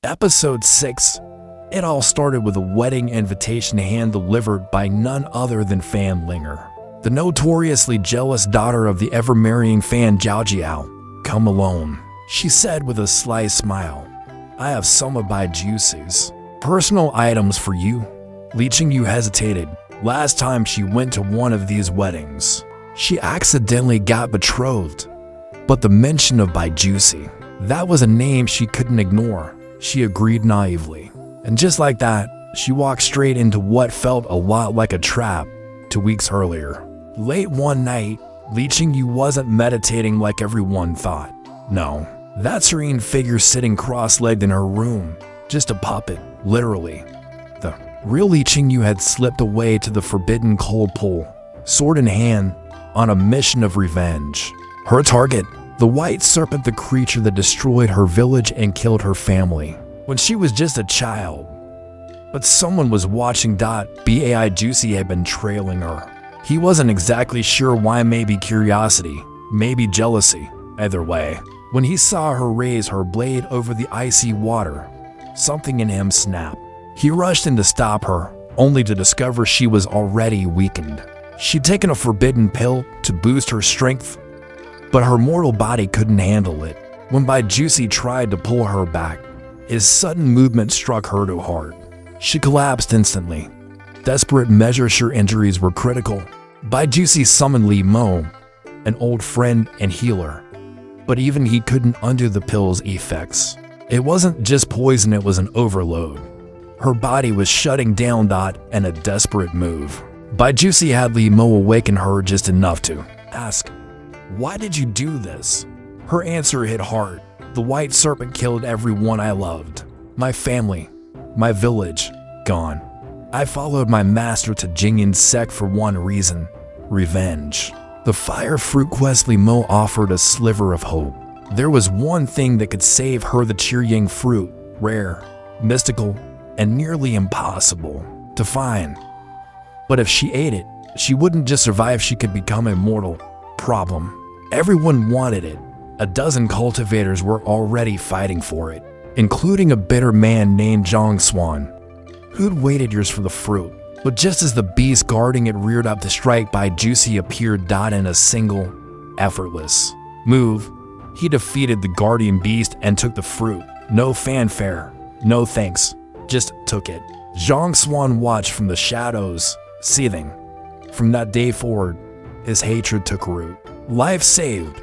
Episode 6. It all started with a wedding invitation hand-delivered by none other than Fan Linger, the notoriously jealous daughter of the ever-marrying Fan Jiao. "Come alone," she said with a sly smile. "I have some of Bai Juicy's personal items for you." Li Qingyu hesitated. Last time she went to one of these weddings, she accidentally got betrothed. But the mention of Bai Juicy, that was a name she couldn't ignore. She agreed naively. And just like that, she walked straight into what felt a lot like a trap 2 weeks earlier. Late one night, Li Qingyu wasn't meditating like everyone thought. No, that serene figure sitting cross-legged in her room, just a puppet, literally. The real Li Qingyu had slipped away to the forbidden cold pool, sword in hand, on a mission of revenge. Her target, the white serpent, the creature that destroyed her village and killed her family when she was just a child. But someone was watching. Bai Juicy had been trailing her. He wasn't exactly sure why, maybe curiosity, maybe jealousy. Either way, when he saw her raise her blade over the icy water, something in him snapped. He rushed in to stop her, only to discover she was already weakened. She'd taken a forbidden pill to boost her strength, but her mortal body couldn't handle it. When Bai Juicy tried to pull her back, his sudden movement struck her to heart. She collapsed instantly. Desperate measures, her injuries were critical. Bai Juicy summoned Li Mo, an old friend and healer, but even he couldn't undo the pill's effects. It wasn't just poison, it was an overload. Her body was shutting down. In a desperate move, Bai Juicy had Li Mo awaken her just enough to ask, "Why did you do this?" Her answer hit hard. "The white serpent killed everyone I loved. My family, my village, gone. I followed my master to Jiang's sect for one reason: revenge." The fire fruit quest. Li Mo offered a sliver of hope. There was one thing that could save her: the Jiang fruit, rare, mystical, and nearly impossible to find. But if she ate it, she wouldn't just survive, she could become immortal. Problem: everyone wanted it. A dozen cultivators were already fighting for it, including a bitter man named Jiang, who'd waited years for the fruit. But just as the beast guarding it reared up to strike, Bai Juicy appeared. In a single, effortless move, he defeated the guardian beast and took the fruit. No fanfare, no thanks, just took it. Jiang watched from the shadows, seething. From that day forward, his hatred took root. Life saved,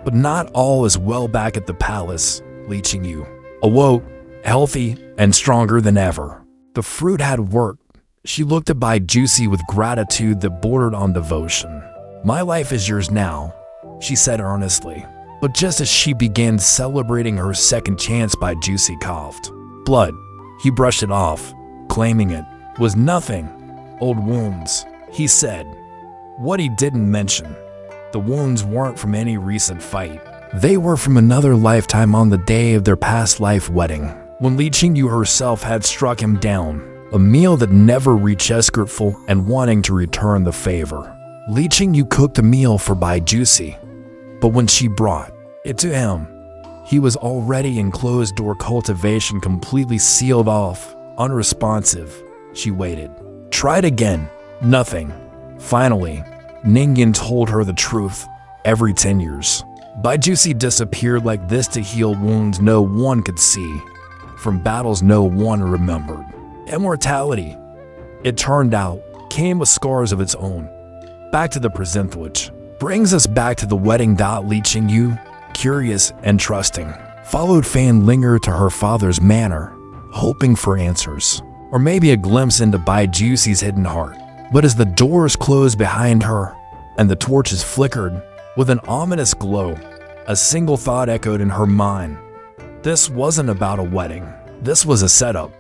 but not all is well. Back at the palace, Li Qingyu awoke, healthy and stronger than ever. The fruit had worked. She looked at Bai Juicy with gratitude that bordered on devotion. "My life is yours now," she said earnestly. But just as she began celebrating her second chance, Bai Juicy coughed. "Blood." He brushed it off, claiming it was nothing. "Old wounds," he said. What he didn't mention: the wounds weren't from any recent fight. They were from another lifetime, on the day of their past life wedding, when Li Qingyu herself had struck him down. A meal that never reached escortful and wanting to return the favor. Li Qingyu cooked a meal for Bai Juicy, but when she brought it to him, he was already in closed-door cultivation, completely sealed off, unresponsive. She waited. Tried again. Nothing. Finally, Ningyan told her the truth. Every 10 years, Bai Juicy disappeared like this to heal wounds no one could see, from battles no one remembered. Immortality, it turned out, came with scars of its own. Back to the present, which brings us back to the wedding. Li Qingyu, curious and trusting, followed Fan Linger to her father's manor, hoping for answers, or maybe a glimpse into Bai Juicy's hidden heart. But as the doors closed behind her and the torches flickered with an ominous glow, a single thought echoed in her mind. This wasn't about a wedding. This was a setup.